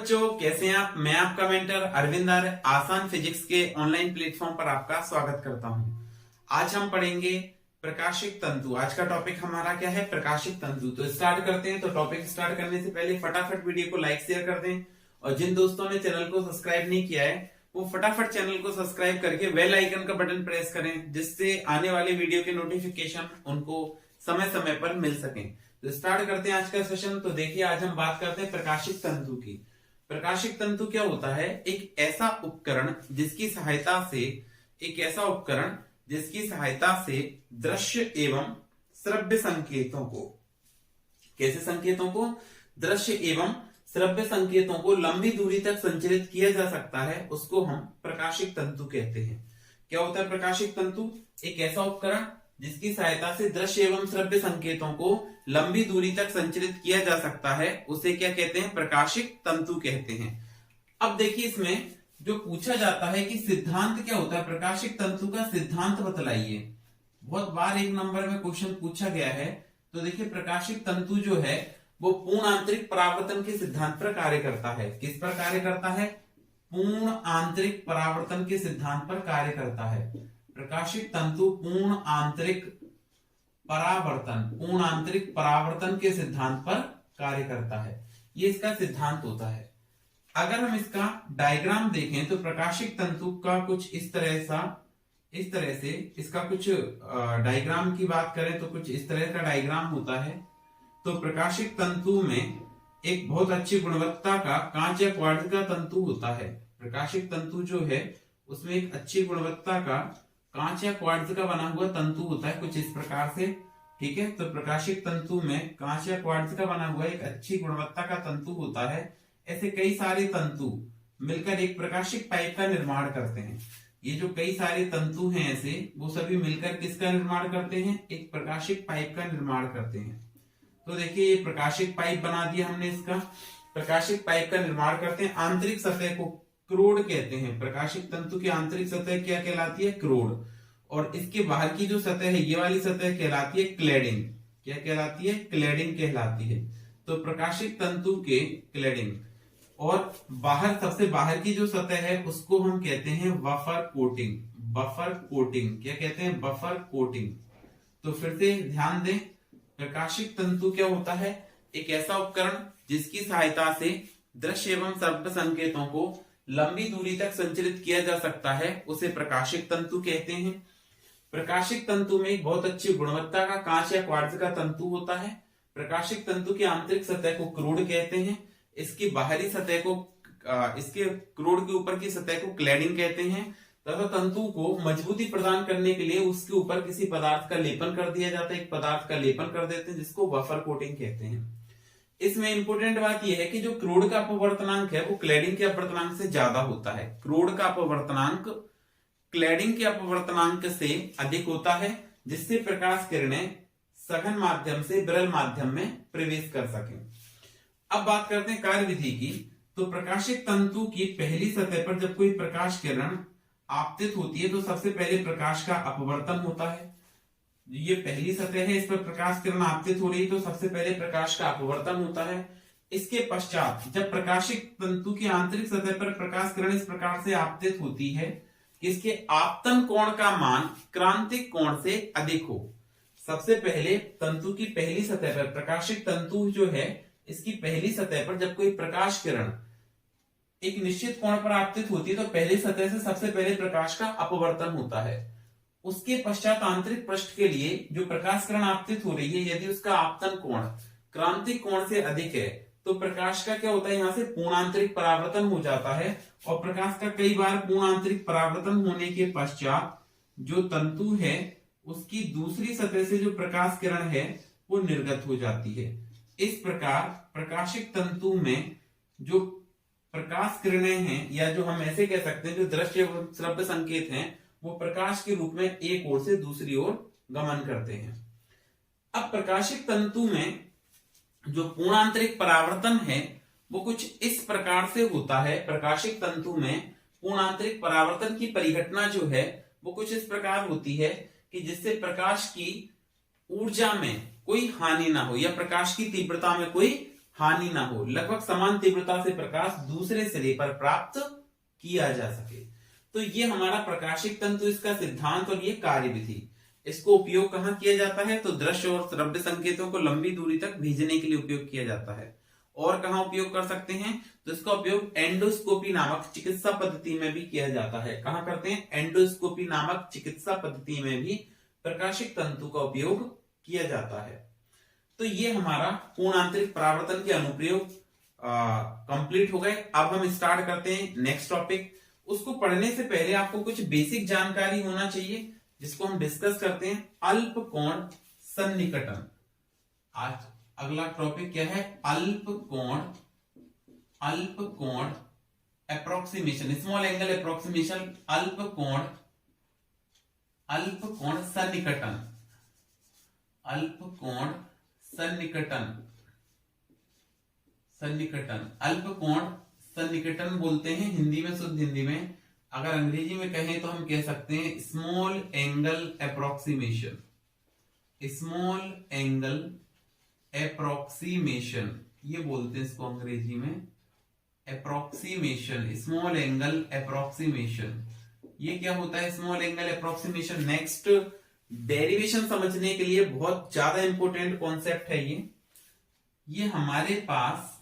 बच्चों, कैसे हैं आप। मैं आपका मेंटर अरविंद आर्य आसान फिजिक्स के ऑनलाइन प्लेटफॉर्म पर आपका स्वागत करता हूं। आज हम पढ़ेंगे प्रकाशिक तंतु। आज का टॉपिक हमारा क्या है? प्रकाशिक तंतु। तो स्टार्ट करते हैं। तो टॉपिक स्टार्ट करने से पहले फटाफट वीडियो को लाइक शेयर कर दें और जिन दोस्तों ने चैनल को सब्सक्राइब नहीं किया है वो फटाफट चैनल को सब्सक्राइब करके बेल आइकन का बटन प्रेस करें, जिससे आने वाले वीडियो के नोटिफिकेशन उनको समय समय पर मिल सके। तो स्टार्ट करते हैं आज का सेशन। तो देखिए, आज हम बात करते हैं प्रकाशिक तंतु की। प्रकाशिक तंतु क्या होता है? एक ऐसा उपकरण जिसकी सहायता से दृश्य एवं श्रव्य संकेतों को, कैसे संकेतों को? दृश्य एवं श्रव्य संकेतों को लंबी दूरी तक संचारित किया जा सकता है, उसको हम प्रकाशिक तंतु कहते हैं। क्या होता है प्रकाशिक तंतु? एक ऐसा उपकरण जिसकी सहायता से दृश्य एवं श्रव्य संकेतों को लंबी दूरी तक संचारित किया जा सकता है, उसे क्या कहते हैं? प्रकाशिक तंतु कहते हैं। अब देखिए, इसमें जो पूछा जाता है कि सिद्धांत क्या होता है, प्रकाशिक तंतु का सिद्धांत बतलाइए। बहुत बार एक नंबर में क्वेश्चन पूछा गया है। तो देखिए, प्रकाशिक तंतु जो है वो पूर्ण आंतरिक परावर्तन के सिद्धांत पर कार्य करता है। किस पर कार्य करता है? पूर्ण आंतरिक परावर्तन के सिद्धांत पर कार्य करता है। प्रकाशिक तंतु पूर्ण आंतरिक परावर्तन के सिद्धांत पर कार्य करता है। ये इसका सिद्धांत होता है। अगर हम इसका डायग्राम देखें तो प्रकाशिक तंतु का कुछ इस तरह से इसका कुछ डायग्राम की बात करें तो कुछ इस तरह का डायग्राम होता है। तो प्रकाशिक तंतु में एक बहुत अच्छी गुणवत्ता का कांच या क्वार्ट्ज का तंतु होता है। प्रकाशिक तंतु जो है उसमें एक अच्छी गुणवत्ता का कांच या क्वार्ट्ज का बना हुआ तंतु होता है, कुछ इस प्रकार से। ठीक है, तो प्रकाशिक तंतु में कांच या क्वार्ट्ज का बना हुआ एक अच्छी गुणवत्ता का तंतु होता है। ऐसे कई सारे तंतु मिलकर एक प्रकाशिक पाइप का निर्माण करते हैं। ये जो कई सारे तंतु हैं ऐसे, वो सभी मिलकर किसका निर्माण करते हैं? एक प्रकाशिक पाइप का निर्माण करते हैं। तो देखिए, ये प्रकाशिक पाइप बना दिया हमने। इसका प्रकाशिक पाइप का निर्माण करते हैं। आंतरिक सतह को क्रोड कहते हैं। प्रकाशिक तंतु की आंतरिक सतह क्या कहलाती है? क्रोड। और इसके बाहर की जो सतह है, ये वाली सतह कहलाती है क्लैडिंग। क्या कहलाती है? क्लैडिंग कहलाती है। तो प्रकाशिक तंतु के क्लैडिंग और बाहर, सबसे बाहर की जो सतह है उसको हम कहते हैं बफर कोटिंग। बफर कोटिंग क्या कहते हैं? Buffer coating. तो फिर से ध्यान दें, प्रकाशिक तंतु क्या होता है? एक ऐसा उपकरण जिसकी सहायता से दृश्य एवं श्रव्य संकेतों को लंबी दूरी तक संचारित किया जा सकता है, उसे प्रकाशिक तंतु कहते हैं। प्रकाशिक तंतु में एक बहुत अच्छी गुणवत्ता का कांच या क्वार्ट्ज का तंतु होता है। प्रकाशिक तंतु की आंतरिक सतह को क्रोड कहते हैं। इसकी बाहरी सतह को, इसके क्रोड के ऊपर की सतह को क्लैडिंग कहते हैं। तथा तंतु को मजबूती प्रदान करने के लिए उसके ऊपर किसी पदार्थ का लेपन कर दिया जाता है। एक पदार्थ का लेपन कर देते हैं जिसको बफर कोटिंग कहते हैं। इसमें इंपोर्टेंट बात यह है कि जो क्रोड का अपवर्तनांक है वो क्लैडिंग के अपवर्तनांक से ज्यादा होता है। क्रोड का अपवर्तनांक क्लैडिंग के अपवर्तनांक से अधिक होता है, जिससे प्रकाश किरणें सघन माध्यम से विरल माध्यम में प्रवेश कर सकें। अब बात करते हैं कार्यविधि की। तो प्रकाशिक तंतु की पहली सतह पर जब कोई प्रकाश किरण आपतित होती है तो सबसे पहले प्रकाश का अपवर्तन होता है। ये पहली सतह है, इस पर प्रकाश किरण आपतित हो रही है तो सबसे पहले प्रकाश का अपवर्तन होता है। इसके पश्चात जब प्रकाशिक तंतु की आंतरिक सतह पर प्रकाश किरण इस प्रकार से आपतित होती है कि इसके आपतन कोण का मान क्रांतिक कोण से अधिक हो। सबसे पहले तंतु की पहली सतह पर, प्रकाशिक तंतु जो है इसकी पहली सतह पर जब कोई प्रकाश किरण एक निश्चित कोण पर आपतित होती है तो पहली सतह से सबसे पहले प्रकाश का अपवर्तन होता है। उसके पश्चात आंतरिक पृष्ठ के लिए जो प्रकाश किरण आपतित हो रही है, यदि उसका आपतन कोण क्रांतिक कोण से अधिक है तो प्रकाश का क्या होता है? यहां से पूर्ण आंतरिक परावर्तन हो जाता है। और प्रकाश का कई बार पूर्ण आंतरिक परावर्तन होने के पश्चात जो तंतु है उसकी दूसरी सतह से जो प्रकाश किरण है वो निर्गत हो जाती है। इस प्रकार प्रकाशिक तंतु में जो प्रकाश किरणें हैं, या जो हम ऐसे कह सकते हैं जो दृश्य एवं श्रव्य संकेत हैं, वो प्रकाश के रूप में एक ओर से दूसरी ओर गमन करते हैं। अब प्रकाशिक तंतु में जो पूर्ण आंतरिक परावर्तन है वो कुछ इस प्रकार से होता है। प्रकाशिक तंतु में पूर्ण आंतरिक परावर्तन की परिघटना जो है वो कुछ इस प्रकार होती है कि जिससे प्रकाश की ऊर्जा में कोई हानि ना हो या प्रकाश की तीव्रता में कोई हानि ना हो, लगभग समान तीव्रता से प्रकाश दूसरे सिरे पर प्राप्त किया जा सके। तो ये हमारा प्रकाशिक तंतु, इसका सिद्धांत और ये कार्यविधि। इसको उपयोग कहाँ किया जाता है? तो दृश्य और श्रव्य संकेतों को लंबी दूरी तक भेजने के लिए उपयोग किया जाता है। और कहाँ उपयोग कर सकते हैं? तो इसका उपयोग एंडोस्कोपी नामक चिकित्सा पद्धति में भी किया जाता है। कहाँ करते हैं? एंडोस्कोपी नामक चिकित्सा पद्धति में भी प्रकाशिक तंतु का उपयोग किया जाता है। तो ये हमारा पूर्ण आंतरिक परावर्तन के अनुप्रयोग कंप्लीट हो गए। अब हम स्टार्ट करते हैं नेक्स्ट टॉपिक। उसको पढ़ने से पहले आपको कुछ बेसिक जानकारी होना चाहिए, जिसको हम डिस्कस करते हैं। अल्प कोण सन्निकटन। आज अगला टॉपिक क्या है? अल्प कोण अप्रोक्सीमेशन, स्मॉल एंगल अप्रोक्सीमेशन, अल्प कोण सन्निकटन, अल्प कोण सन्निकटन, अल्प कोण सन्निकटन बोलते हैं हिंदी में, शुद्ध हिंदी में। अगर अंग्रेजी में कहें तो हम कह सकते हैं small angle approximation, small angle approximation, ये बोलते हैं इसको अंग्रेजी में अप्रोक्सीमेशन, स्मॉल एंगल अप्रोक्सीमेशन। ये क्या होता है small angle approximation? Next derivation समझने के लिए बहुत ज्यादा इंपॉर्टेंट कॉन्सेप्ट है ये हमारे पास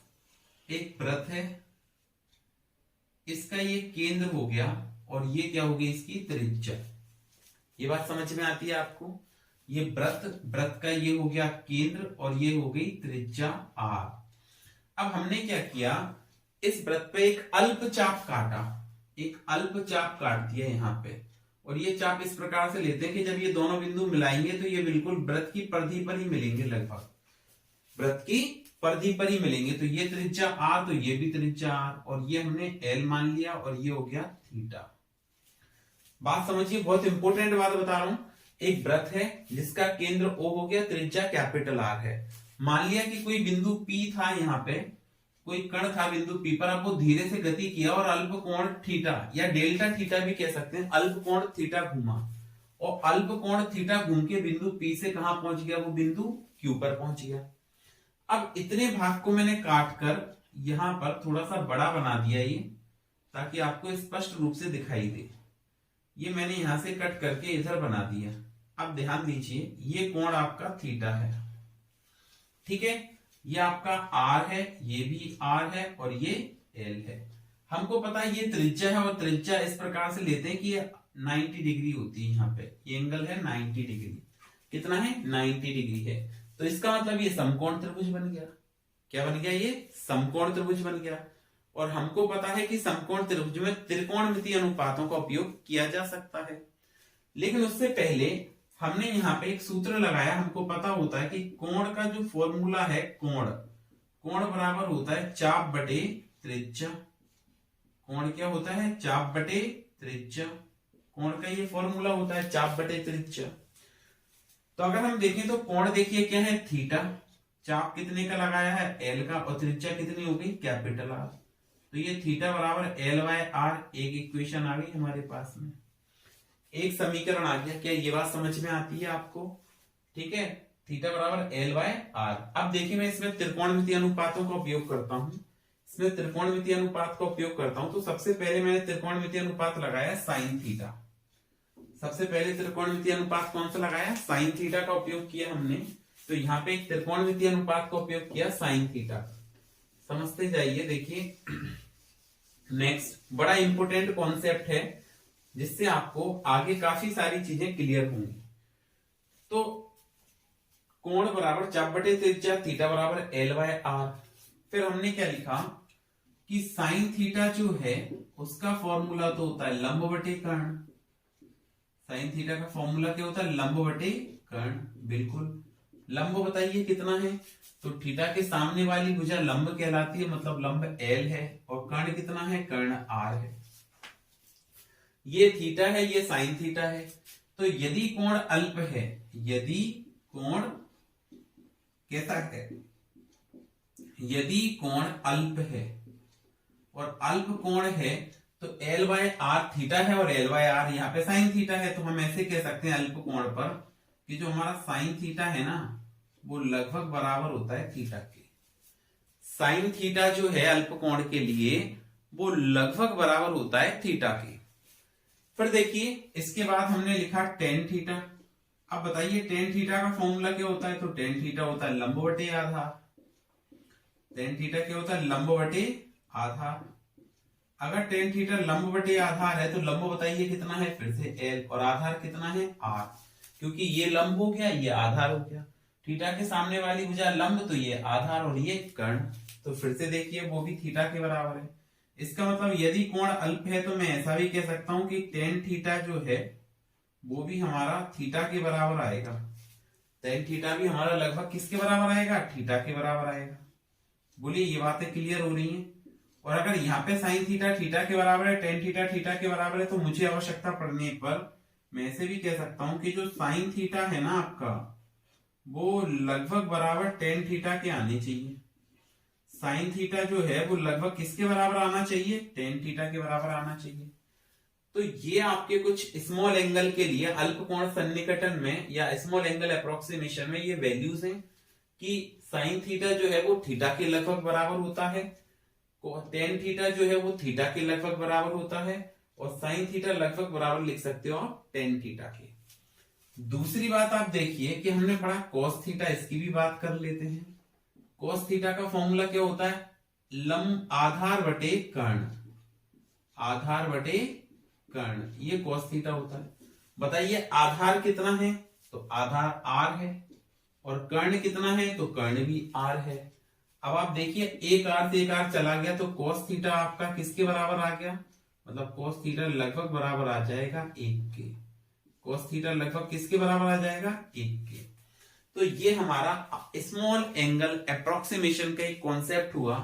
एक वृत्त है, इसका ये केंद्र हो गया और ये क्या हो गई? इसकी त्रिज्या। ये बात समझ में आती है आपको? ये वृत्त का ये हो गया केंद्र और ये हो गई त्रिज्या r। अब हमने क्या किया? इस वृत्त पे एक अल्प चाप काटा, एक अल्प चाप काट दिया यहाँ पे, और ये चाप इस प्रकार से लेते हैं कि जब ये दोनों बिंदु मिलाएंगे तो ये बिल्कुल वृत्त की परिधि पर ही मिलेंगे, लगभग वृत्त की परिधि पर ही मिलेंगे। तो ये त्रिज्या r, तो ये भी त्रिज्या r, और ये हमने l मान लिया और ये हो गया थीटा। बात समझिए, बहुत इंपॉर्टेंट बात बता रहा हूं। एक वृत्त है जिसका केंद्र O हो गया, त्रिज्या कैपिटल R है। मान लिया कि कोई बिंदु P था, यहाँ पे कोई कण था बिंदु P पर, अब वो धीरे से गति किया और अल्प कोण थीटा या डेल्टा थीटा भी कह सकते हैं, अल्प कोण थीटा घूमा, और अल्प कोण थीटा घूम के बिंदु P से कहां पहुंच गया? वो बिंदु Q पर पहुंच गया। अब इतने भाग को मैंने काट कर यहां पर थोड़ा सा बड़ा बना दिया ये, ताकि आपको स्पष्ट रूप से दिखाई दे। ये मैंने यहां से कट करके इधर बना दिया। अब ध्यान दीजिए, ये कोण आपका थीटा है, ठीक है? ये आपका R है, ये भी R है और ये L है। हमको पता है ये त्रिज्या है, और त्रिज्या इस प्रकार से लेते हैं कि ये 90 डिग्री होती है। यहाँ पे ये एंगल है 90 डिग्री। कितना है? 90 डिग्री है। तो इसका मतलब ये समकोण त्रिभुज बन गया। क्या बन गया? ये समकोण त्रिभुज बन गया। और हमको पता है कि समकोण त्रिभुज में त्रिकोणमितीय अनुपातों का उपयोग किया जा सकता है। लेकिन उससे पहले हमने यहाँ पे एक सूत्र लगाया। हमको पता होता है कि कोण का जो फॉर्मूला है, कोण बराबर होता है चाप बटे त्रिज्या। कोण क्या होता है? चाप बटे त्रिज्या। कोण का ये फॉर्मूला होता है चाप बटे त्रिज्या। तो अगर हम देखें तो कोण देखिए क्या है? थीटा। चाप कितने का लगाया है? एल का, और त्रिज्या कितनी हो गई? Capital R. तो ये थीटा बराबर एल बाय आर, एक इक्वेशन आ गई हमारे पास में, एक समीकरण आ गया। क्या ये बात समझ में आती है आपको? ठीक है, थीटा बराबर एल बाय आर। अब देखिए, मैं इसमें त्रिकोणमितीय अनुपातों का उपयोग करता हूं। इसमें त्रिकोणमितीय अनुपात का उपयोग करता हूं, तो सबसे पहले मैंने त्रिकोणमितीय अनुपात लगाया साइन थीटा। सबसे पहले त्रिकोणमितीय अनुपात कौन सा लगाया? साइन थीटा का उपयोग किया हमने। तो यहाँ पे एक त्रिकोणमितीय अनुपात का उपयोग किया साइन थीटा। समझते जाइए। देखिए, नेक्स्ट बड़ा इंपॉर्टेंट कॉन्सेप्ट है, जिससे आपको आगे काफी सारी चीजें क्लियर होंगी। तो कोण बराबर चाप बटे त्रिज्या, थीटा बराबर एल बाय आर। फिर हमने क्या लिखा कि साइन थीटा जो है उसका फॉर्मूला तो होता है लंब बटे कर्ण। साइन थीटा का फॉर्मूला क्या होता है? लंब बटे कर्ण। बिल्कुल, लंब बताइए कितना है? तो थीटा के सामने वाली भुजा लंब कहलाती है, मतलब लंब एल है, और कर्ण कितना है? कर्ण आर है। ये थीटा है, ये साइन थीटा है। तो यदि कोण अल्प है, यदि कोण कैसा है? यदि कोण अल्प है और अल्प कोण है, तो एल बाय आर थीटा है और एल बाय आर यहाँ पे साइन थीटा है। तो हम ऐसे कह सकते हैं अल्प कोण पर कि जो हमारा साइन थीटा है ना, वो लगभग बराबर होता है थीटा के। साइन थीटा जो है अल्पकोण के लिए वो लगभग बराबर होता है थीटा के। फिर देखिए इसके बाद हमने लिखा टेन थीटा। अब बताइए टेन थीटा का फॉर्मूला क्या होता है? तो टेन थीटा होता है लंब बटे आधार। टेन थीटा क्या होता है? लंब बटे आधार। अगर टेन थीटा लंब बटे आधार है तो लंब बताइए कितना है? फिर से एल, और आधार कितना है? आर। क्योंकि ये लंब हो गया, ये आधार हो गया। थीटा के सामने वाली भुजा लंब, तो ये आधार और ये कर्ण, तो फिर से देखिए वो भी थीटा के बराबर है। इसका मतलब यदि कोण अल्प है तो मैं ऐसा भी कह सकता हूं कि टेन थीटा जो है वो भी हमारा थीटा के बराबर आएगा। टेन थीटा भी हमारा लगभग किसके बराबर आएगा? थीटा के बराबर आएगा। बोलिए ये बातें क्लियर हो रही हैं? और अगर यहाँ पे साइन थीटा थीटा के बराबर है, टेन थीटा थीटा के बराबर है, तो मुझे आवश्यकता पड़ने पर मैं ऐसे भी कह सकता हूं कि जो साइन थीटा है ना आपका, वो लगभग बराबर टेन थीटा के आने चाहिए। साइन थीटा जो है वो लगभग किसके बराबर आना चाहिए? टेन थीटा के बराबर आना चाहिए। तो ये आपके कुछ स्मॉल एंगल के लिए अल्पकोण सन्निकटन में या स्मॉल एंगल अप्रोक्सीमेशन में ये वैल्यूज हैं कि साइन थीटा जो है वो थीटा के लगभग बराबर होता है, टेन थीटा जो है वो थीटा के लगभग बराबर होता है, और साइन थीटा लगभग बराबर लिख सकते हो आप टेन थीटा के। दूसरी बात आप देखिए कि हमने पढ़ा cos थीटा, इसकी भी बात कर लेते हैं। cos थीटा का फॉर्मूला क्या होता है? लंब आधार बटे कर्ण, आधार बटे कर्ण, ये cos थीटा होता है। बताइए आधार कितना है? तो आधार r है, और कर्ण कितना है? तो कर्ण भी r है। अब आप देखिए एक r से एक r चला गया तो cos थीटा आपका किसके बराबर आ गया? मतलब cos थीटा लगभग बराबर आ जाएगा 1 के। cos थीटा लगभग किसके बराबर आ जाएगा? 1 के। तो ये हमारा स्मॉल एंगल अप्रोक्सीमेशन का एक कॉन्सेप्ट हुआ।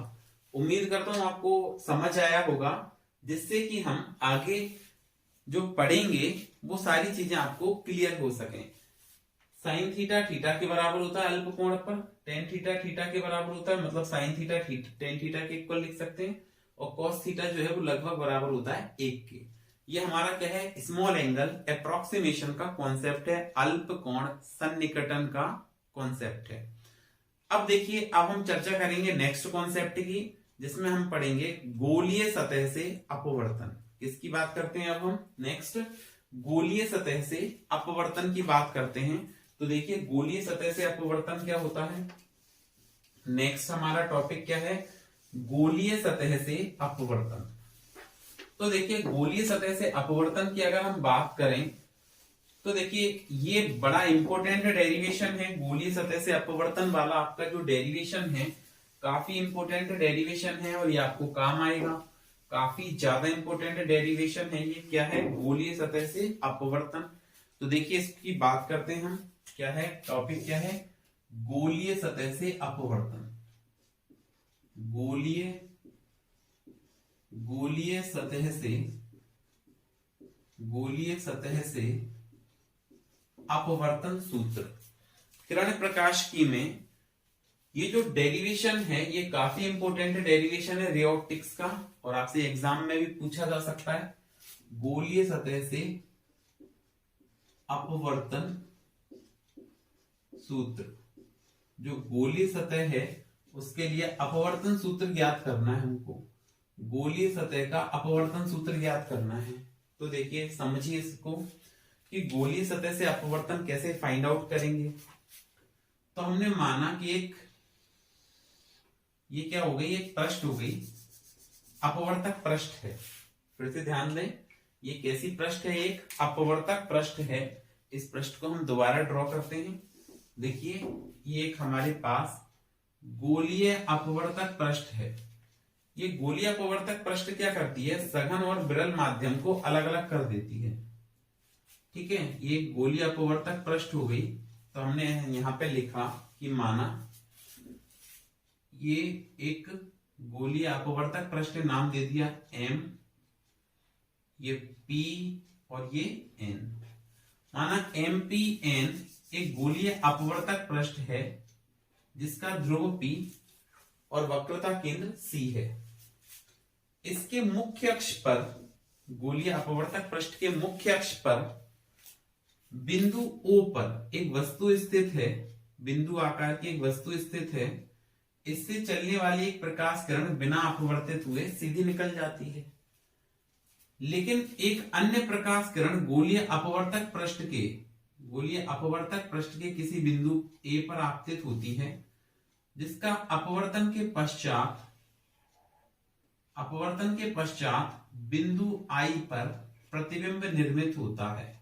उम्मीद करता हूं आपको समझ आया होगा, जिससे कि हम आगे जो पढ़ेंगे वो सारी चीजें आपको क्लियर हो सकें। साइन थीटा थीटा के बराबर होता है अल्पकोण पर, टेन थीटा थीटा के बराबर होता है, मतलब साइन थीटा टेन थीटा के इक्वल लिख सकते हैं, और cos थीटा जो है वो लगभग बराबर होता है 1 के। ये हमारा क्या है? स्मॉल एंगल अप्रोक्सीमेशन का कॉन्सेप्ट है, अल्पकोण सन्निकटन का कॉन्सेप्ट है। अब देखिए अब हम चर्चा करेंगे नेक्स्ट कॉन्सेप्ट की, जिसमें हम पढ़ेंगे गोलीय सतह से अपवर्तन। किसकी बात करते हैं अब हम? नेक्स्ट गोलीय सतह से अपवर्तन की बात करते हैं। तो देखिए गोलीय सतह से अपवर्तन क्या होता है? नेक्स्ट हमारा टॉपिक क्या है? गोलीय सतह से अपवर्तन। तो देखिए गोलीय सतह से अपवर्तन की अगर हम बात करें तो देखिए ये बड़ा इंपॉर्टेंट डेरिवेशन है। गोलीय सतह से अपवर्तन वाला आपका जो डेरिवेशन है काफी इंपॉर्टेंट डेरिवेशन है, और ये आपको काम आएगा। काफी ज्यादा इंपॉर्टेंट डेरिवेशन है ये। क्या है? गोलीय सतह से अपवर्तन। तो देखिए इसकी बात करते हैं हम। क्या है टॉपिक? क्या है? गोलीय सतह से अपवर्तन। गोलीय सतह से अपवर्तन सूत्र। किरण प्रकाशिकी में ये जो डेरिवेशन है ये काफी इंपॉर्टेंट डेरिवेशन है रे ऑप्टिक्स का, और आपसे एग्जाम में भी पूछा जा सकता है। गोलीय सतह से अपवर्तन सूत्र, जो गोलीय सतह है उसके लिए अपवर्तन सूत्र ज्ञात करना है हमको। गोलीय सतह का अपवर्तन सूत्र ज्ञात करना है। तो देखिए समझिए इसको कि गोलीय सतह से अपवर्तन कैसे फाइंड आउट करेंगे। तो हमने माना कि एक ये क्या हो गई? एक पृष्ठ हो गई, अपवर्तक पृष्ठ है। फिर से ध्यान दें, ये कैसी पृष्ठ है? एक अपवर्तक पृष्ठ है। इस पृष्ठ को हम दोबारा ड्रॉ करते हैं। देखिए ये एक हमारे पास गोलीय अपवर्तक पृष्ठ है। ये गोलीय अपवर्तक पृष्ठ क्या करती है? सघन और विरल माध्यम को अलग अलग कर देती है। ठीक है, ये गोलीय अपवर्तक पृष्ठ हो गई। तो हमने यहां पे लिखा कि माना ये एक गोलीय अपवर्तक पृष्ठ, नाम दे दिया M, ये P और ये N। माना MPN एक गोलीय अपवर्तक पृष्ठ है जिसका ध्रुव P और वक्रता केंद्र C है। इसके मुख्य अक्ष पर, गोलीय अपवर्तक पृष्ठ के मुख्य अक्ष पर बिंदु O पर एक वस्तु स्थित है, बिंदु आकार की एक वस्तु स्थित है। इससे चलने वाली एक प्रकाश किरण बिना अपवर्तित हुए सीधी निकल जाती है। लेकिन एक अन्य प्रकाश किरण गोलीय अपवर्तक पृष्ठ के किसी बिंदु ए पर आपतित होती है, जिसका अपवर्तन के पश्चात बिंदु आई पर प्रतिबिंब निर्मित होता है,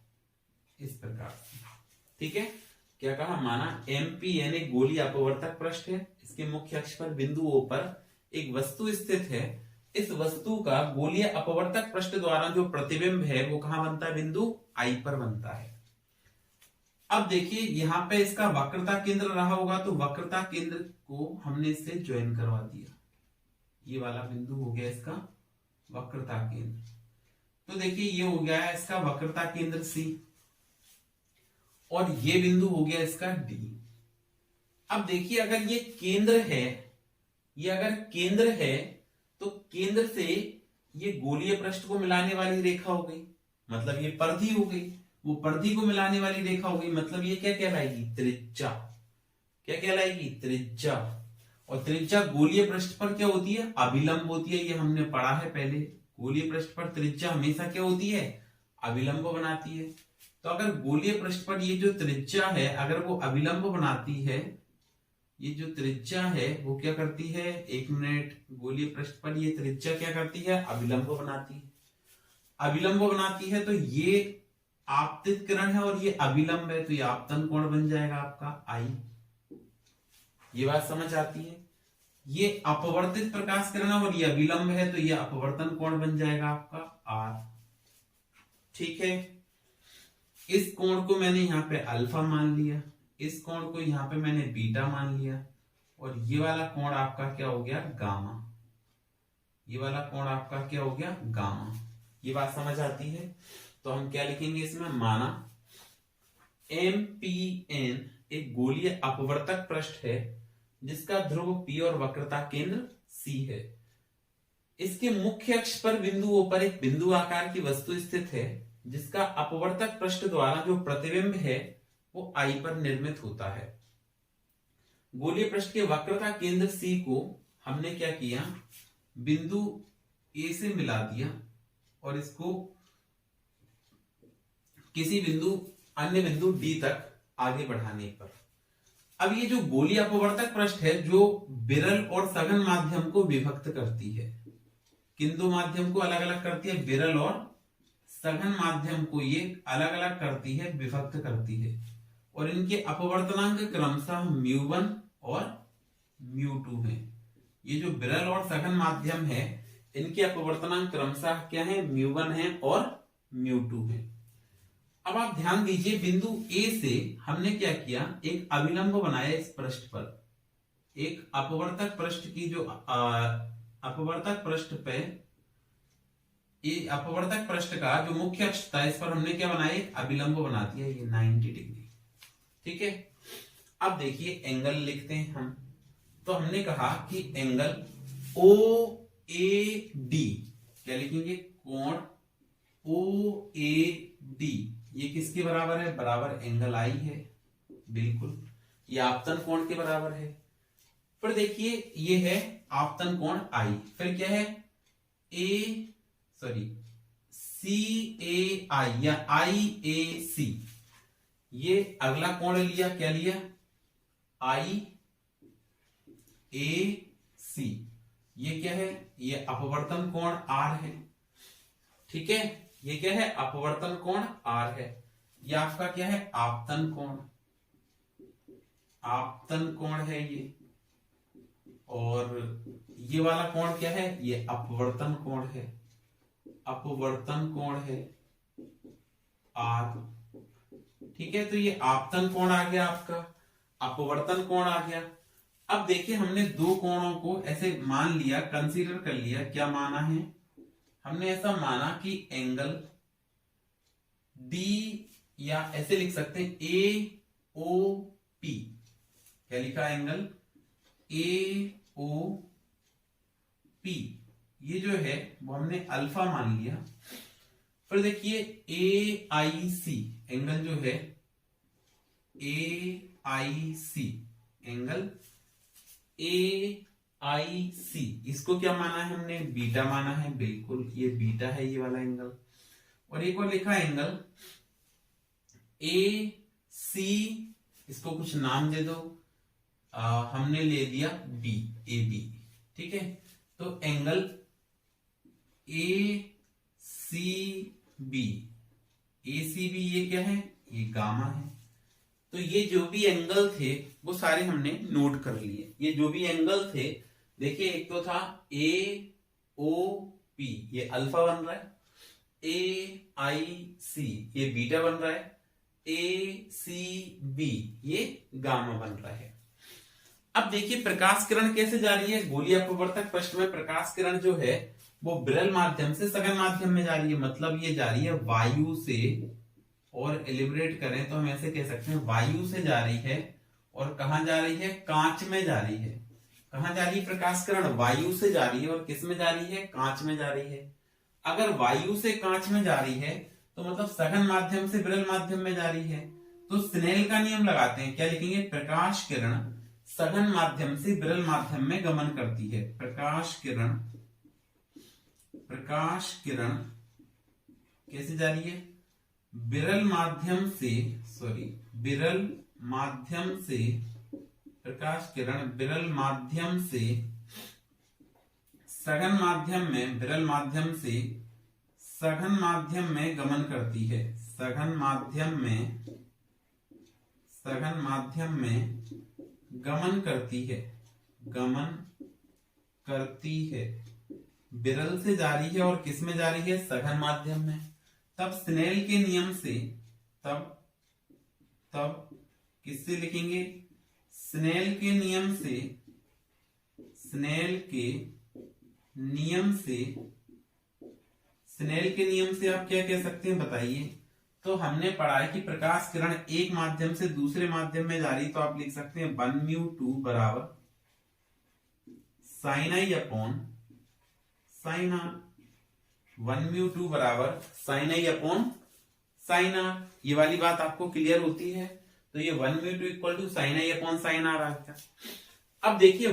इस प्रकार से। ठीक है, क्या कहा, माना एमपीएन एक गोलीय अपवर्तक पृष्ठ है, इसके मुख्य अक्ष पर बिंदु ओ पर एक वस्तु स्थित है। इस वस्तु का गोलीय अपवर्तक पृष्ठ द्वारा जो प्रतिबिंब है वो कहां बनता है, बिंदु आई पर बनता है। अब देखिए यहां पे इसका वक्रता केंद्र रहा होगा, तो वक्रता केंद्र को हमने इससे ज्वाइन करवा दिया। ये वाला बिंदु हो गया इसका वक्रता केंद्र। तो देखिए ये हो गया है इसका वक्रता केंद्र सी, और ये बिंदु हो गया इसका डी। अब देखिए अगर ये केंद्र है, तो केंद्र से ये गोलीय पृष्ठ को मिलाने वाली रेखा हो गई, मतलब ये परिधि हो गई। वो परिधि को मिलाने वाली रेखा हो गई, मतलब ये क्या कहलाएगी, त्रिज्या। क्या कहलाएगी, त्रिज्या। और त्रिज्या गोलीय पृष्ठ पर क्या होती है, अभिलंब होती है। ये हमने पढ़ा है पहले, गोलीय पृष्ठ पर त्रिज्या हमेशा क्या होती है, अभिलंब बनाती है। तो अगर गोलीय पृष्ठ पर ये जो त्रिज्या है अगर वो अभिलंब बनाती है, ये जो त्रिज्या है वो क्या करती है, एक मिनट, गोलीय पृष्ठ पर ये त्रिज्या क्या करती है, अभिलंब बनाती है। अभिलंब बनाती है तो ये आपतित किरण है और ये अभिलंब है, तो ये आपतन कोण बन जाएगा आपका आई। ये बात समझ आती है। ये अपवर्तित प्रकाश किरण है और ये अभिलंब है, तो ये अपवर्तन कोण बन जाएगा आपका आर। ठीक है, इस कोण को मैंने यहाँ पे अल्फा मान लिया, इस कोण को यहाँ पे मैंने बीटा मान लिया, और ये वाला कोण आपका क्या हो गया, गामा। ये वाला कोण आपका क्या हो गया, गामा। ये बात समझ आती है। तो हम क्या लिखेंगे इसमें, माना एमपीएन एक गोलीय अपवर्तक पृष्ठ है जिसका ध्रुव P और वक्रता केंद्र C है। इसके मुख्य अक्ष पर बिंदुओं पर एक बिंदु आकार की वस्तु स्थित है जिसका अपवर्तक पृष्ठ द्वारा जो प्रतिबिंब है वो I पर निर्मित होता है। गोलीय पृष्ठ के वक्रता केंद्र C को हमने क्या किया, बिंदु A से मिला दिया और इसको किसी अन्य बिंदु D तक आगे बढ़ाने पर। अब ये जो गोलीय अपवर्तक पृष्ठ है जो विरल और सघन माध्यम को विभक्त करती है, किन दो माध्यम को अलग अलग करती है, विरल और सघन माध्यम को ये अलग अलग करती है, विभक्त करती है। और इनके अपवर्तनांक क्रमशः μ1 और μ2 हैं। ये जो विरल और सघन माध्यम है इनके अपवर्तनांक क्रमशः क्या है, μ1 है और μ2 है। अब आप ध्यान दीजिए, बिंदु A से हमने क्या किया, एक अभिलंब बनाया इस पृष्ठ पर, एक अपवर्तक पृष्ठ की जो अपवर्तक पृष्ठ पे, ये अपवर्तक पृष्ठ का जो मुख्य अक्ष था इस पर हमने क्या बनाया, अभिलंब बना दिया, ये 90 डिग्री। ठीक है, अब देखिए एंगल लिखते हैं हम। तो हमने कहा कि एंगल OAD, क्या लिखेंगे, कोण OAD ये किसके बराबर है, बराबर एंगल आई है, बिल्कुल ये आपतन कोण के बराबर है। फिर देखिए ये है आपतन कोण आई, फिर क्या है CAI या IAC, ये अगला कोण लिया, क्या लिया, IAC, ये क्या है, ये अपवर्तन कोण R है। ठीक है, ये क्या है, अपवर्तन कोण R है। ये आपका क्या है, आपतन कोण, आपतन कोण है ये। और ये वाला कोण क्या है, ये अपवर्तन कोण है, अपवर्तन कोण है R। ठीक है, तो ये आपतन कोण आ गया आपका, अपवर्तन कोण आ गया। अब देखिए हमने दो कोणों को ऐसे मान लिया, कंसीडर कर लिया। क्या माना है, हमने ऐसा माना कि एंगल D, या ऐसे लिख सकते हैं AOP, क्या लिखा, एंगल AOP, ये जो है वो हमने अल्फा मान लिया। फिर देखिए AIC एंगल जो है, AIC एंगल ए आई सी, इसको क्या माना है हमने, बीटा माना है, बिल्कुल ये बीटा है ये वाला एंगल। और एक और लिखा एंगल ए सी, इसको कुछ नाम दे दो, हमने ले दिया बी, ए बी, ठीक है। तो angle A C B, A C B ये क्या है, ये गामा है। तो ये जो भी एंगल थे वो सारे हमने नोट कर लिए। ये जो भी एंगल थे, देखिए एक तो था ए ओ पी, ये अल्फा बन रहा है, ए आई सी ये बीटा बन रहा है, ए सी बी ये गामा बन रहा है। अब देखिए प्रकाश किरण कैसे जा रही है, गोलीय अपवर्तक पृष्ठ में प्रकाश किरण जो है वो विरल माध्यम से सघन माध्यम में जा रही है, मतलब ये जा रही है वायु से, और एलिब्रेट करें तो हम ऐसे कह सकते हैं वायु से जा रही है, और कहां जा रही है, कांच में जा रही है। कहां जा रही है प्रकाश किरण, वायु से जा रही है, और किस में जा रही है, कांच में जा रही है। अगर वायु से कांच में जा रही है तो मतलब सघन माध्यम से विरल माध्यम में जा रही है। तो स्नेल का नियम लगाते हैं, क्या लिखेंगे, प्रकाश किरण सघन माध्यम से विरल माध्यम में गमन करती है। प्रकाश किरण कैसे जा रही है, विरल माध्यम से, विरल माध्यम से, प्रकाश किरण विरल माध्यम से सघन माध्यम में, विरल माध्यम से सघन माध्यम में गमन करती है। सघन माध्यम में गमन करती है, विरल से जा रही है और किस में जा रही है, सघन माध्यम में। तब स्नेल के नियम से, तब किससे लिखेंगे, स्नेल के नियम से आप क्या कह सकते हैं बताइए। तो हमने पढ़ा है कि प्रकाश किरण एक माध्यम से दूसरे माध्यम में जा रही, तो आप लिख सकते हैं 1μ2 बराबर sine i upon sine r, 1μ2 बराबर sine i upon sine r. ये वाली बात आपको क्लियर होती है। तो ये 1μ2 equal to sine i upon sine r आ गया। अब देखिए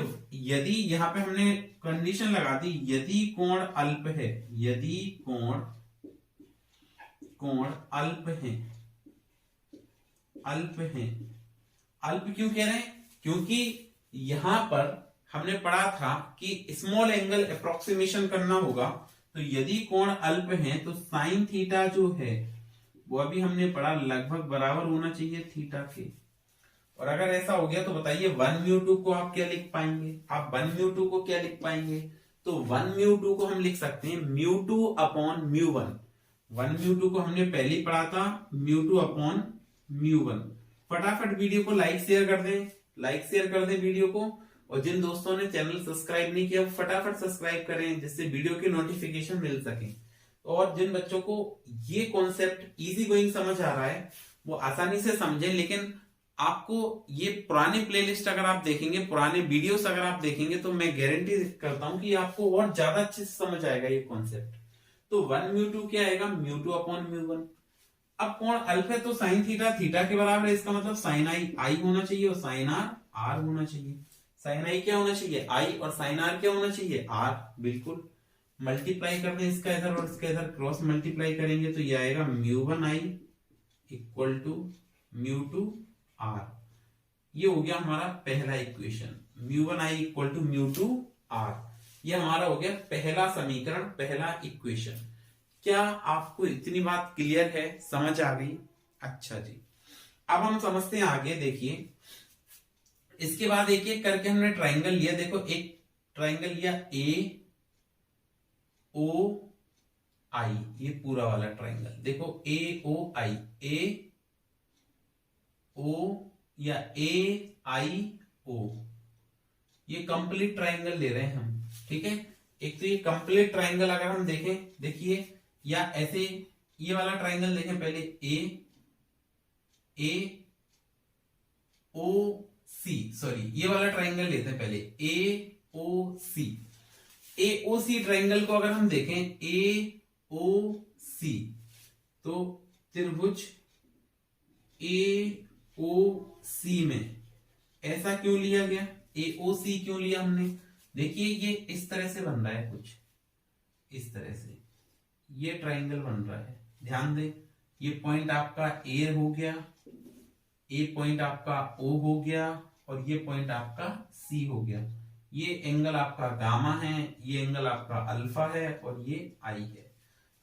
यदि यहाँ पे हमने कंडीशन लगा दी, यदि कोण अल्प है, यदि कोण अल्प है, अल्प क्यों कह रहे हैं, क्योंकि यहां पर हमने पढ़ा था कि स्मॉल एंगल अप्रोक्सीमेशन करना होगा। तो यदि कोण अल्प है तो साइन थीटा जो है वो अभी हमने पढ़ा लगभग बराबर होना चाहिए थीटा के। और अगर ऐसा हो गया तो बताइए 1μ2 को आप क्या लिख पाएंगे, आप 1μ2 को क्या लिख पाएंगे। तो 1μ2 को हम लिख सकते हैं μ2 अपॉन μ1। 1μ2 को हमने पहले ही पढ़ा था μ2 अपॉन μ1। फटाफट वीडियो को लाइक शेयर कर दें वीडियो को। और जिन दोस्तों ने चैनल सब्सक्राइब नहीं किया फटाफट सब्सक्राइब करें, जिससे वीडियो की नोटिफिकेशन मिल सके। और जिन बच्चों को ये कॉन्सेप्ट इजी गोइंग समझ आ रहा है वो आसानी से समझें। लेकिन आपको ये पुराने प्लेलिस्ट अगर आप देखेंगे, पुराने वीडियोस अगर आप देखेंगे, तो मैं गारंटी करता हूं कि आपको और ज्यादा अच्छे से समझ आएगा ये कॉन्सेप्ट। तो 1μ2 क्या आएगा, μ2 अपॉन μ1। अब कोण अल्फा है तो साइन थीटा के बराबर है, इसका मतलब साइन आई होना चाहिए और साइन आर होना चाहिए। साइन आई क्या होना चाहिए, आई, और साइन आर क्या होना चाहिए, आर। बिल्कुल मल्टीप्लाई कर दें इसका इधर और इसका इधर, क्रॉस मल्टीप्लाई करेंगे तो ये आएगा μ1i इक्वल टू μ2 आर। ये हो गया हमारा पहला equation, μ1i equal to μ2 are. ये हमारा हो गया पहला समीकरण, पहला इक्वेशन। क्या आपको इतनी बात क्लियर है, समझ आ गई। अच्छा जी, अब हम समझते हैं आगे। देखिए इसके बाद एक एक करके हमने ट्राइंगल लिया। देखो एक ट्राइंगल लिया ए ओ आई, ये पूरा वाला ट्राइंगल देखो ए ओ आई, ए ओ या ए आई ओ, ये कंप्लीट ट्राइंगल ले रहे हैं हम, ठीक है। एक तो ये कंप्लीट ट्राइंगल अगर हम देखें, देखिए, या ऐसे ये वाला ट्राइंगल देखें पहले, ए ओ सी, सॉरी ये वाला ट्राइंगल लेते हैं पहले, ए ओ सी। ए ओ सी ट्राइंगल को अगर हम देखें, ए ओ सी, तो त्रिभुज ए ओ सी में ऐसा क्यों लिया गया, AOC क्यों लिया हमने? देखिए ये इस तरह से बन रहा है, कुछ इस तरह से ये ट्राइंगल बन रहा है। ध्यान दें, ये पॉइंट आपका A हो गया, ए पॉइंट आपका O हो गया, और ये पॉइंट आपका C हो गया। ये एंगल आपका गामा है, ये एंगल आपका अल्फा है, और ये I है।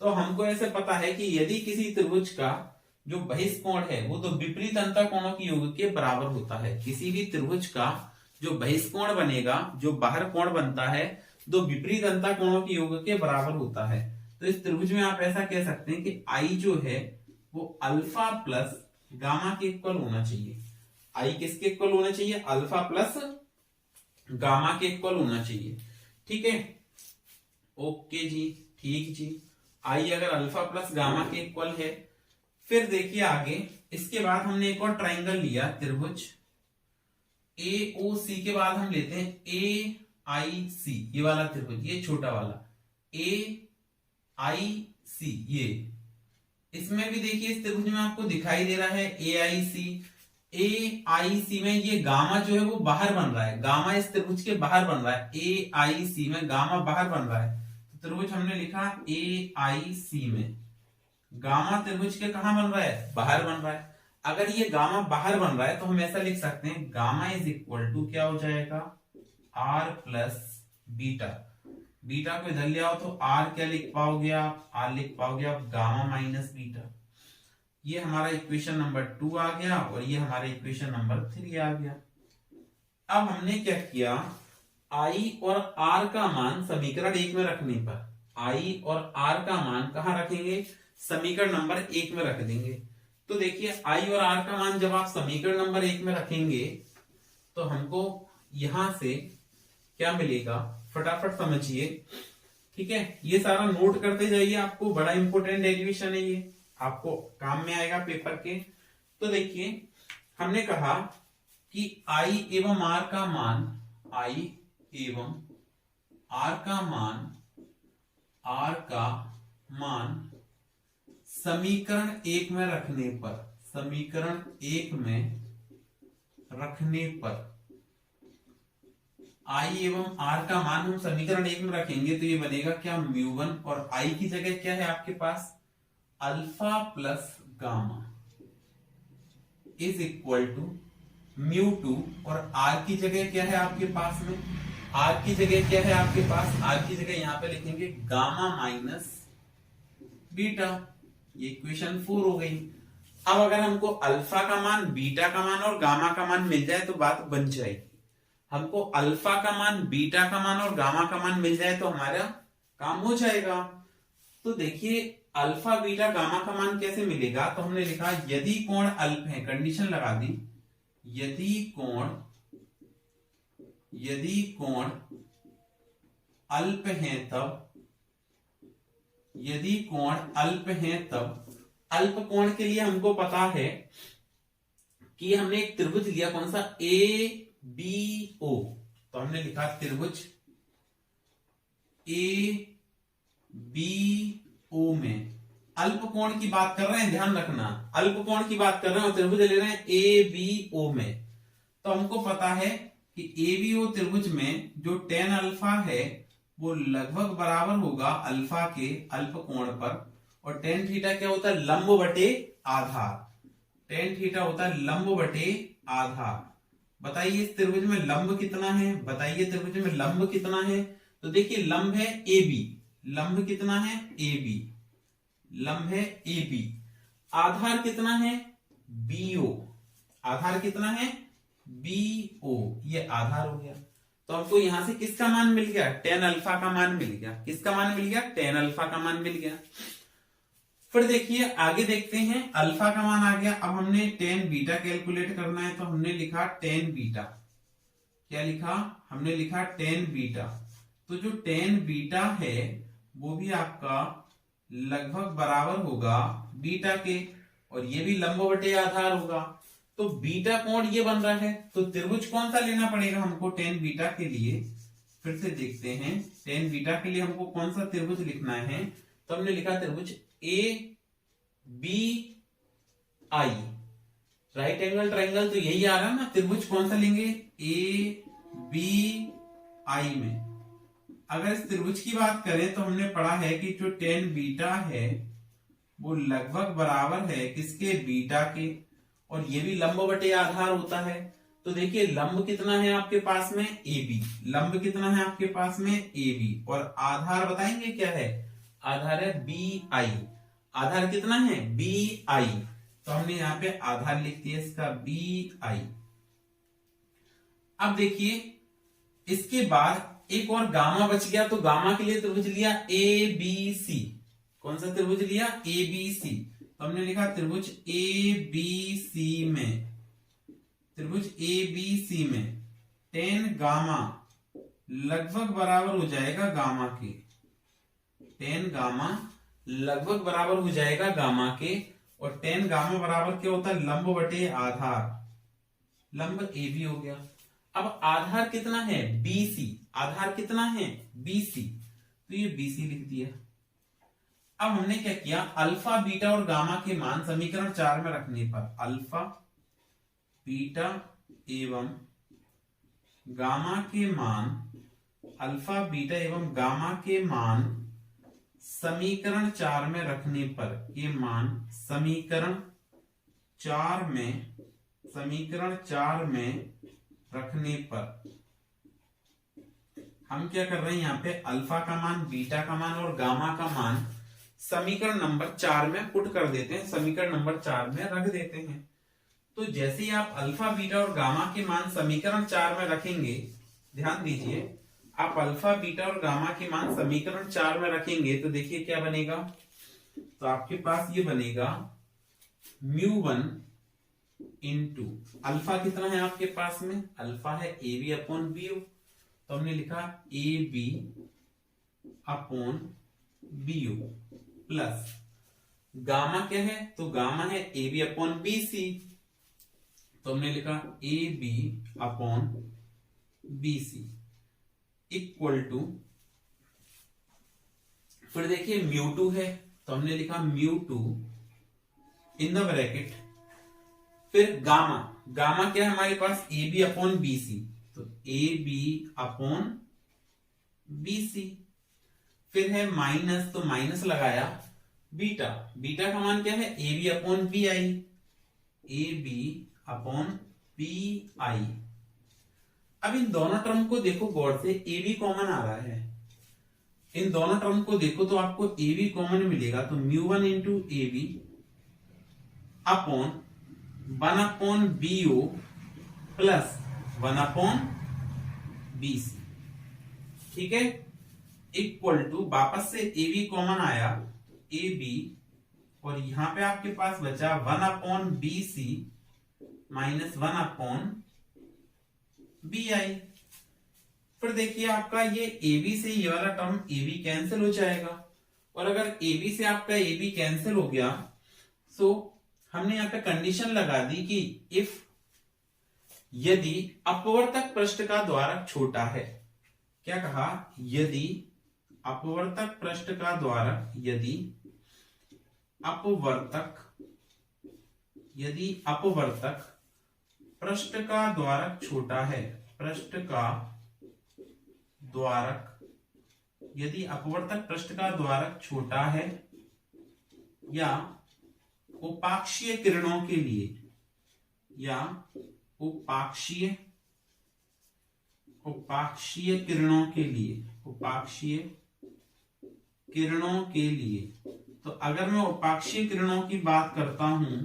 तो हमको ऐसे पता है कि यदि किसी त्रिभुज का जो बहिष्कोण है वो तो विपरीत अंतःकोणों के योग के बराबर होता है। किसी भी त्रिभुज का जो बहिष्कोण बनेगा, जो बाहर कोण बनता है, तो विपरीत अंतःकोणों के योग के बराबर होता है। तो इस त्रिभुज में आप ऐसा कह सकते हैं कि I जो है वो अल्फा प्लस गामा के इक्वल होना चाहिए। I किसके इक्वल होना चाहिए? अल्फा प्लस गामा के इक्वल होना चाहिए। ठीक है, ओके जी, ठीक जी। I अगर अल्फा प्लस गामा के इक्वल है, फिर देखिए आगे, इसके बाद हमने एक और ट्राइंगल लिया, त्रिभुज AOC के बाद हम लेते हैं AIC, ये वाला त्रिभुज, ये छोटा वाला AIC, ये इसमें भी देखिए इस त्रिभुज में आपको दिखाई दे रहा है AIC में ये गामा जो है वो बाहर बन रहा है, गामा इस त्रिभुज के बाहर बन रहा है। AIC में गामा बाहर बन रहा है, तो त्रिभुज हमने लिखा AIC में गामा त्रिभुज के कहां बन रहा है? बाहर बन रहा है। अगर ये गामा बाहर बन रहा है तो हम ऐसा लिख सकते हैं, गामा इज इक्वल टू क्या हो जाएगा? R plus beta. बीटा को इधर ले आओ तो R क्या लिख पाओगे आप? R लिख पाओगे आप गामा माइनस बीटा। ये हमारा इक्वेशन नंबर 2 आ गया, और ये हमारा इक्वेशन नंबर 3 आ गया। अब हमने क्या किया, I और R का मान समीकरण 1 में रखने पर, I और R का मान कहां रखेंगे? समीकरण नंबर 1 में रख देंगे। तो देखिए I और R का मान जब आप समीकरण नंबर 1 में रखेंगे तो हमको यहां से क्या मिलेगा, फटाफट समझिए। ठीक है, ये सारा नोट करते जाइए, आपको बड़ा इंपॉर्टेंट डेरिवेशन है, ये आपको काम में आएगा पेपर के। तो देखिए हमने कहा कि I एवं R का मान, I एवं R का मान समीकरण 1 में रखने पर, समीकरण 1 में रखने पर I एवं R का मान हम समीकरण 1 में रखेंगे तो ये बनेगा क्या? μ1, और I की जगह क्या है आपके पास? Alpha plus gamma is equal to μ2, और R की जगह क्या है आपके पास में? R की जगह क्या है आपके पास? R की जगह यहां पे लिखेंगे गामा माइनस बीटा। ये इक्वेशन 4 हो गई। अब अगर हमको अल्फा का मान, बीटा का मान और गामा का मान मिल जाए तो बात बन जाएगी। हमको अल्फा का मान, बीटा का मान और गामा का मान मिल जाए तो हमारा काम हो जाएगा। तो देखिए अल्फा, बीटा, गामा का मान कैसे मिलेगा? तो हमने लिखा यदि कोण अल्प है, कंडीशन लगा दी, यदि कोण अल्प है तब, यदि कोण अल्प है तब, अल्प कोण के लिए हमको पता है कि हमने एक त्रिभुज लिया, कौन सा? ABO। तो हमने लिखा त्रिभुज ABO में अल्प कोण की बात कर रहे हैं, ध्यान रखना, अल्प कोण की बात कर रहे हैं और त्रिभुज ले रहे हैं ABO में। तो हमको पता है कि ABO त्रिभुज में जो tan अल्फा है वो लगभग बराबर होगा अल्फा के अल्प कोण पर, और tan थीटा क्या होता है? लंब बटे आधार। tan थीटा होता है लंब बटे आधार। बताइए इस त्रिभुज में लंब कितना है? बताइए त्रिभुज में लंब कितना है? तो देखिए लंब है AB, लंब कितना है? AB, लंब है AB। आधार कितना है? BO, आधार कितना है? BO, ये आधार हो गया। तो हमको यहां से किसका मान मिल गया? tan अल्फा का मान मिल गया। किसका मान मिल गया? tan अल्फा का मान मिल गया। फिर देखिए आगे देखते हैं, अल्फा का मान आ गया। अब हमने tan बीटा कैलकुलेट करना है, तो हमने लिखा tan बीटा। क्या लिखा? हमने लिखा tan बीटा। तो जो tan बीटा है वो भी आपका लगभग बराबर होगा बीटा के, और ये भी लंब बटे आधार होगा। तो बीटा कोण ये बन रहा है, तो त्रिभुज कौन सा लेना पड़ेगा हमको tan बीटा के लिए? फिर से देखते हैं, tan बीटा के लिए हमको कौन सा त्रिभुज लिखना है? तो हमने लिखा त्रिभुज ABI, राइट एंगल ट्राइंगल, तो यही आ रहा है ना। त्रिभुज कौन सा लेंगे? बी आई में। अगर इस त्रिभुज की बात करें तो हमने पढ़ा है कि जो टेन बीटा है वो लगभग बराबर है किसके, बीटा के, और ये भी लंब बटे आधार होता है। तो देखिए लंब कितना है आपके पास में, ए बी, लंब कितना है आपके पास में, ए बी, और आधार बताएंगे क्या है, आधार है बी आई। आधार कितना है, बी आई, तो हमने यहाँ पे आधार लिख दिया इसका बी आई। अब देखिए इसके बाद एक और गामा बच गया, तो गामा के लिए त्रिभुज लिया ए बी सी। कौन सा त्रिभुज लिया, ए बी सी। तो हमने लिखा त्रिभुज ए बी सी में, त्रिभुज ए बी सी में टेन गामा लगभग बराबर हो जाएगा गामा के, टेन गामा लगभग बराबर हो जाएगा गामा के, और टेन गामा बराबर क्या होता है, लंब बटे आधार, लंब ए बी हो गया। अब आधार कितना है, BC, आधार कितना है, BC, तो ये BC लिख दिया। अब हमने क्या किया, अल्फा बीटा और गामा के मान समीकरण 4 में रखने पर अल्फा बीटा एवं गामा के मान, अल्फा बीटा एवं गामा के मान समीकरण 4 में रखने पर, ये मान समीकरण 4 में, समीकरण 4 में रखने पर हम क्या कर रहे हैं, यहाँ पे अल्फा का मान, बीटा का मान और गामा का मान समीकरण नंबर 4 में पुट कर देते हैं, समीकरण नंबर 4 में रख देते हैं। तो जैसे ही आप अल्फा बीटा और गामा के मान समीकरण 4 में रखेंगे, ध्यान दीजिए, आप अल्फा बीटा और गामा के मान समीकरण 4 में रखेंगे तो देखिए क्या बनेगा, तो आपके पास ये बनेगा μ1 इंटू अल्फा कितना है आपके पास में, अल्फा है ए बी अपॉन बी, तो हमने लिखा A B upon B U, plus gamma क्या है, तो गामा है A B upon B C, तो हमने लिखा A B upon B C equal to, फिर देखिए μ2 है तो हमने लिखा μ2 इन द ब्रैकेट, फिर गामा, गामा क्या है हमारे पास, A B upon B C, तो A B upon B C, फिर है माइनस, तो माइनस लगाया, बीटा, बीटा का मान क्या है, A B upon B I, A B upon B I. अब इन दोनों टर्म को देखो गौर से, ए बी कॉमन आ रहा है, इन दोनों टर्म को देखो तो आपको ए बी कॉमन मिलेगा, तो μ1 into A B upon 1 upon B O plus 1 upon B C, ठीक है, इक्वल टू, वापस से ए बी कॉमन आया, ए बी, और यहां पे आपके पास बचा 1 upon B C minus 1 upon B I. फिर देखिए आपका ये ए बी से ये वाला टर्म ए बी कैंसिल हो जाएगा, और अगर ए बी से आपका ए बी कैंसिल हो गया, सो हमने यहाँ पे कंडीशन लगा दी कि इफ, यदि अपवर्तक पृष्ठ का द्वारक छोटा है, क्या कहा, यदि अपवर्तक पृष्ठ का द्वारक, यदि अपवर्तक, यदि अपवर्तक पृष्ठ का द्वारक छोटा है, पृष्ठ का द्वारक, यदि अपवर्तक पृष्ठ का द्वारक छोटा है, या उपाक्षीय किरणों के लिए, या उपाक्षीय किरणों के लिए, उपाक्षीय किरणों के लिए, तो अगर मैं उपाक्षीय किरणों की बात करता हूं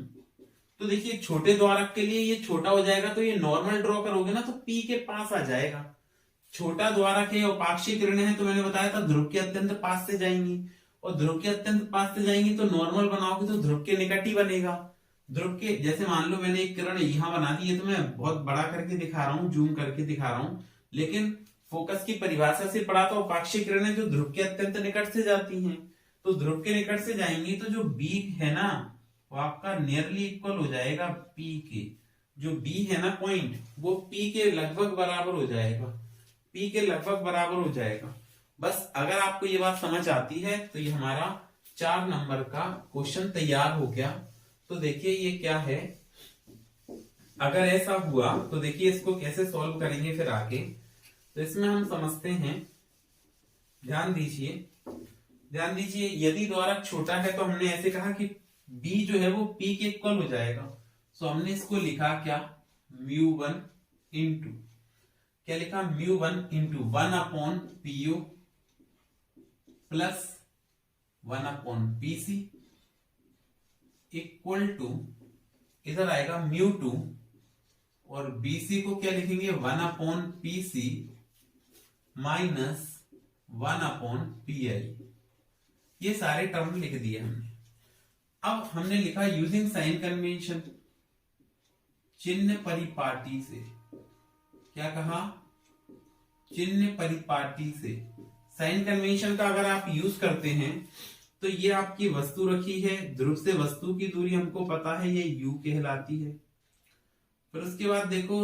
तो देखिए छोटे द्वारक के लिए ये छोटा हो जाएगा, तो ये नॉर्मल ड्रॉ करोगे ना तो P के पास आ जाएगा। छोटा द्वारक है, उपाक्षीय किरणें हैं, तो मैंने बताया था ध्रुव के अत्यंत पास से जाएंगी, और ध्रुव के अत्यंत पास से जाएंगी तो नॉर्मल बनाओगे तो ध्रुव के निकट ही बनेगा। ध्रुव के, जैसे मान लो मैंने एक किरण यहां बना दी है, तो मैं बहुत बड़ा करके दिखा रहा हूं, जूम करके दिखा रहा हूं, लेकिन फोकस की परिभाषा से पढ़ा तो उपाक्षीय किरणें जो ध्रुव के अत्यंत निकट से जाती हैं, तो ध्रुव के निकट से जाएंगी तो जो बी है ना वो आपका नियरली इक्वल हो जाएगा P के, जो B है ना पॉइंट, वो P के लगभग बराबर हो जाएगा, P के लगभग बराबर हो जाएगा। बस अगर आपको ये बात समझ आती है तो ये हमारा 4 नंबर का क्वेश्चन तैयार हो गया। तो देखिए ये क्या है, अगर ऐसा हुआ तो देखिए इसको कैसे सॉल्व करेंगे फिर आगे। तो इसमें हम समझते हैं, ध्यान दीजिए यदि द्वारक छोटा है तो हमने ऐसे कहा कि b जो है वो p के इक्वल हो जाएगा। तो हमने इसको लिखा क्या, μ1 इंटू क्या लिखा, μ1 into 1/pu plus 1/pc equal to इधर आएगा μ2 और bc को क्या लिखेंगे 1/pc माइनस 1/pi। ये सारे टर्म लिख दिए हमने। अब हमने लिखा यूजिंग साइन कन्वेंशन, चिन्ह परिपाटी से। क्या कहा, चिन्ह परिपाटी से। साइन कन्वेंशन का अगर आप यूज करते हैं तो ये आपकी वस्तु रखी है, ध्रुव से वस्तु की दूरी हमको पता है ये u कहलाती है। फिर उसके बाद देखो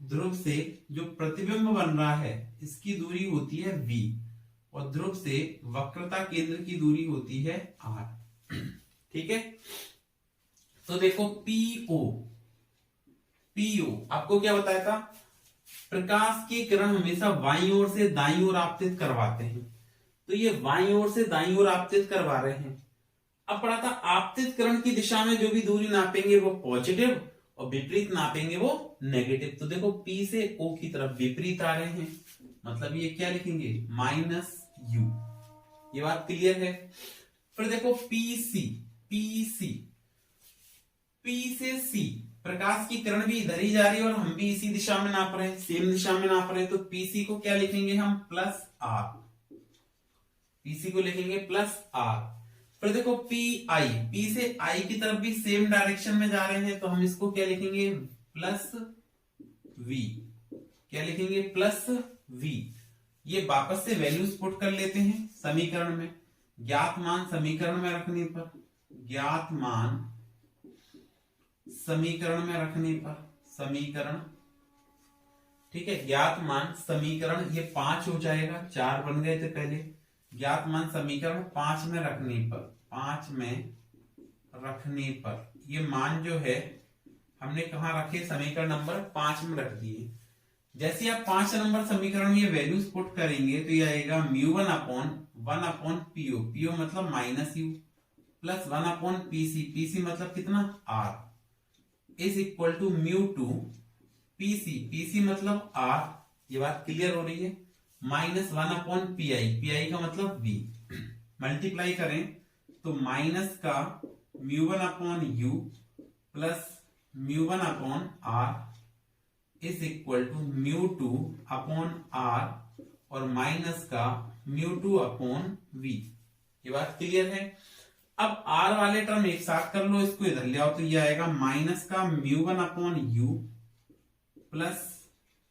ध्रुव से जो प्रतिबिंब बन रहा है इसकी दूरी होती है v और ध्रुव से वक्रता केंद्र की दूरी होती है r। ठीक है, तो देखो पीओ आपको क्या बताया था, प्रकाश की किरण हमेशा बाईं ओर से दाईं ओर आपतित करवाते हैं। तो ये बाईं ओर से दाईं ओर आपतित करवा रहे हैं। अब पढ़ा था आपतित किरण की दिशा में जो भी दूरी नापेंगे वो पॉजिटिव और विपरीत नापेंगे वो नेगेटिव। तो देखो P से O की तरफ विपरीत आ रहे हैं, मतलब ये क्या लिखेंगे -u। ये बात क्लियर है। फिर देखो P से C, प्रकाश की किरण भी इधर ही जा रही है और हम भी इसी दिशा में नाप रहे हैं, सेम दिशा में नाप रहे हैं। तो PC को क्या लिखेंगे हम +r, PC को लिखेंगे +r। फिर देखो P से I की तरफ भी सेम डायरेक्शन में जा रहे हैं तो हम इसको क्या लिखेंगे +v। क्या लिखेंगे +v। ये वापस से वैल्यूज पुट कर लेते हैं समीकरण में। ज्ञात मान समीकरण में रखने पर, ज्ञात मान समीकरण में रखने पर, समीकरण, ठीक है, ज्ञात मान समीकरण ये 5 हो जाएगा, 4 बन गए थे पहले। ज्ञात मान समीकरण 5 में रखने पर, 5 में रखने पर ये मान जो है हमने कहा रखे, समीकरण नंबर 5 में रख दिए। जैसे आप 5 नंबर समीकरण में ये वैल्यूज पुट करेंगे तो ये आएगा μ1/1/pu, pu मतलब -u प्लस 1/pc, pc मतलब कितना r, is equal to μ2 pc, pc मतलब r, ये बात क्लियर हो रही है, -1/pi, pi का मतलब v। मल्टीप्लाई करें तो माइनस का μ1/u plus μ1/r is equal to μ2/r और माइनस का μ2/v। ये बात क्लियर है। अब r वाले टर्म एक साथ कर लो, इसको इधर ले आओ तो ये आएगा माइनस का μ1/u plus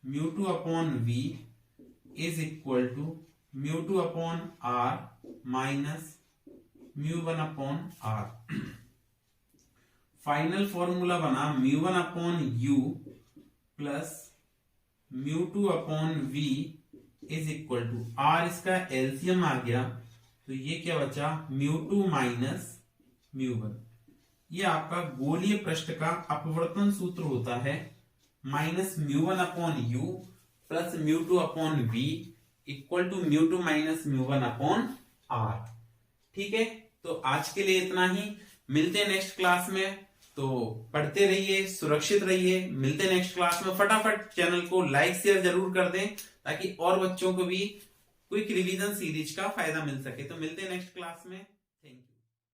μ2/v is equal to μ2/r minus μ1/r। Final formula बना μ1/u plus μ2/v is equal to r, इसका एलसीएम आ गया तो ये क्या बचा μ2 माइनस μ1। ये आपका गोलीय पृष्ठ का अपवर्तन सूत्र होता है, -μ1/u plus μ2/v equal to μ2 minus μ1/r। ठीक है, तो आज के लिए इतना ही, मिलते हैं नेक्स्ट क्लास में। तो पढ़ते रहिए, सुरक्षित रहिए, मिलते हैं नेक्स्ट क्लास में। फटाफट चैनल को लाइक शेयर जरूर कर दें ताकि और बच्चों को भी क्विक रिवीजन सीरीज का फायदा मिल सके। तो मिलते हैं नेक्स्ट क्लास में, थैंक यू।